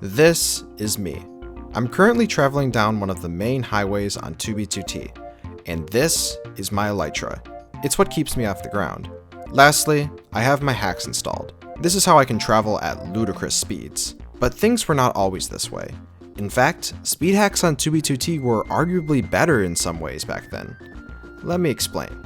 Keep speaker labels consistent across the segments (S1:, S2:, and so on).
S1: This is me. I'm currently traveling down one of the main highways on 2B2T, and this is my Elytra. It's what keeps me off the ground. Lastly, I have my hacks installed. This is how I can travel at ludicrous speeds. But things were not always this way. In fact, speed hacks on 2B2T were arguably better in some ways back then. Let me explain.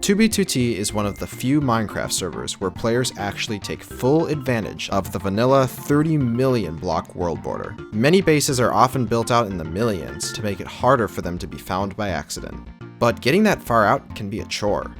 S1: 2B2T is one of the few Minecraft servers where players actually take full advantage of the vanilla 30 million block world border. Many bases are often built out in the millions to make it harder for them to be found by accident. But getting that far out can be a chore.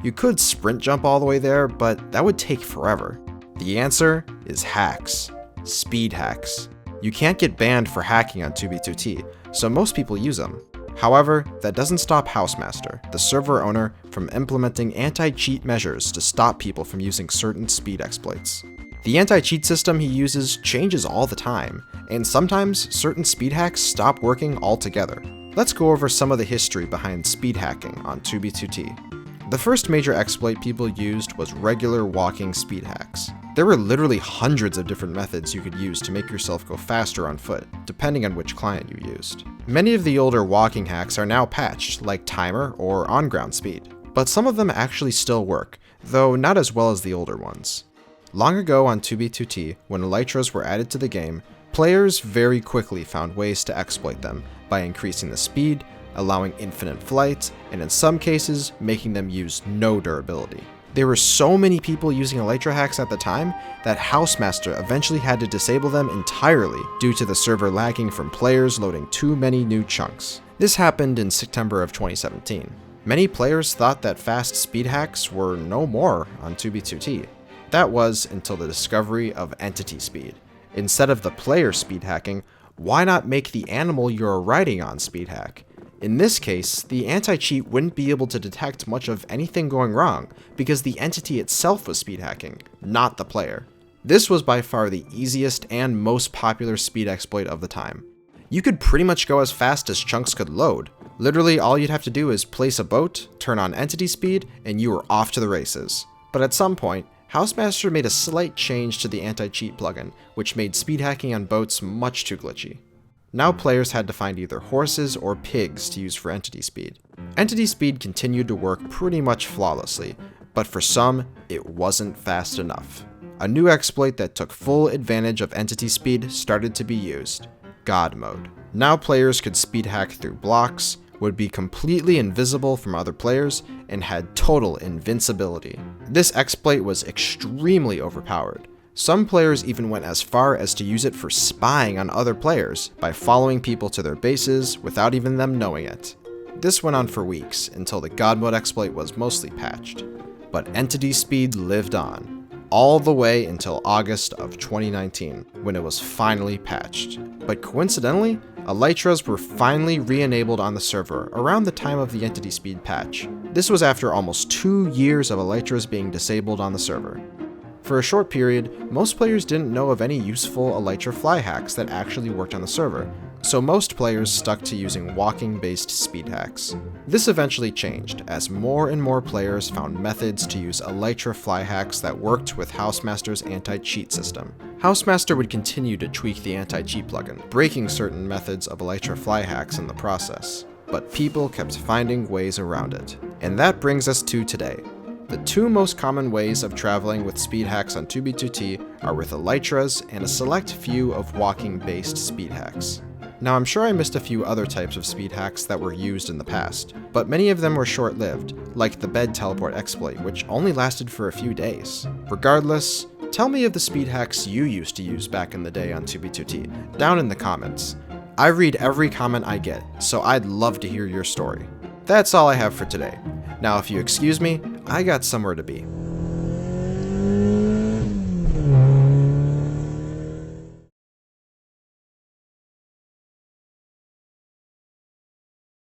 S1: You could sprint jump all the way there, but that would take forever. The answer is hacks. Speed hacks. You can't get banned for hacking on 2B2T, so most people use them. However, that doesn't stop Housemaster, the server owner, from implementing anti-cheat measures to stop people from using certain speed exploits. The anti-cheat system he uses changes all the time, and sometimes certain speed hacks stop working altogether. Let's go over some of the history behind speed hacking on 2B2T. The first major exploit people used was regular walking speed hacks. There were literally hundreds of different methods you could use to make yourself go faster on foot, depending on which client you used. Many of the older walking hacks are now patched, like timer or on-ground speed, but some of them actually still work, though not as well as the older ones. Long ago on 2B2T, when Elytras were added to the game, players very quickly found ways to exploit them by increasing the speed, allowing infinite flight, and in some cases, making them use no durability. There were so many people using Elytra hacks at the time that Housemaster eventually had to disable them entirely due to the server lagging from players loading too many new chunks. This happened in September of 2017. Many players thought that fast speed hacks were no more on 2B2T. That was until the discovery of entity speed. Instead of the player speed hacking, why not make the animal you're riding on speed hack? In this case, the anti-cheat wouldn't be able to detect much of anything going wrong because the entity itself was speed hacking, not the player. This was by far the easiest and most popular speed exploit of the time. You could pretty much go as fast as chunks could load. Literally, all you'd have to do is place a boat, turn on entity speed, and you were off to the races. But at some point, Housemaster made a slight change to the anti-cheat plugin, which made speed hacking on boats much too glitchy. Now players had to find either horses or pigs to use for entity speed. Entity speed continued to work pretty much flawlessly, but for some, it wasn't fast enough. A new exploit that took full advantage of entity speed started to be used: God Mode. Now players could speed hack through blocks, would be completely invisible from other players, and had total invincibility. This exploit was extremely overpowered. Some players even went as far as to use it for spying on other players by following people to their bases without even them knowing it. This went on for weeks until the God Mode exploit was mostly patched. But entity speed lived on, all the way until August of 2019, when it was finally patched. But coincidentally, Elytras were finally re-enabled on the server around the time of the entity speed patch. This was after almost 2 years of Elytras being disabled on the server. For a short period, most players didn't know of any useful Elytra fly hacks that actually worked on the server, so most players stuck to using walking-based speed hacks. This eventually changed, as more and more players found methods to use Elytra fly hacks that worked with Housemaster's anti-cheat system. Housemaster would continue to tweak the anti-cheat plugin, breaking certain methods of Elytra fly hacks in the process, but people kept finding ways around it. And that brings us to today. The two most common ways of traveling with speed hacks on 2B2T are with Elytras and a select few of walking-based speed hacks. Now I'm sure I missed a few other types of speed hacks that were used in the past, but many of them were short-lived, like the bed teleport exploit, which only lasted for a few days. Regardless, tell me of the speed hacks you used to use back in the day on 2B2T, down in the comments. I read every comment I get, so I'd love to hear your story. That's all I have for today. Now if you excuse me, I got somewhere to be.